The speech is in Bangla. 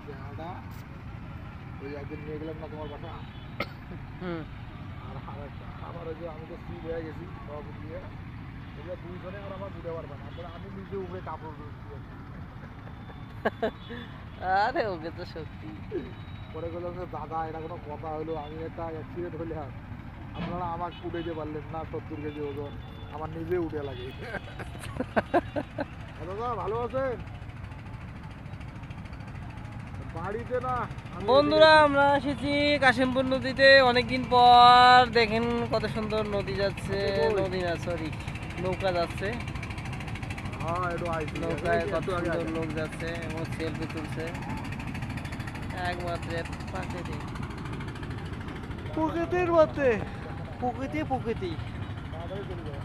চেহারাটা ওই একদিন নিয়ে গেলাম না তোমার বাসা। আর আমার ওই যে আমি তো স্ত্রী হয়ে গেছি সব দিয়ে এগুলো দুইজনে আর আমার বুঝতে পারবে না, আসলে আমি নিজে উপরে কাপড় দিয়ে আরে ওকে তো সত্যি পরে বললাম যে দাদা এটা কোনো কথা হলো, আমি একটা অ্যাক্সিডেন্ট হলাম, আপনারা আমাকে উঠাইতে পারলেন না, 70 কেজি ওজন, আমার নিজে উঠে লাগে। দাদা ভালো আছেন? বাড়িতে না বন্ধুরা আমরা এসেছি কাশিমপুর নদীতে অনেকদিন পর। দেখেন কত সুন্দর নদী যাচ্ছে, নদী না সরি নৌকা যাচ্ছে, হ্যাঁ একটু আইছি নৌকায় কত সুন্দর লোক যাচ্ছে এবং সেলফি তুলছে একমাত্র প্রাকৃতিক প্রকৃতির মধ্যে প্রকৃতি। তাড়াতাড়ি চলে যাবো।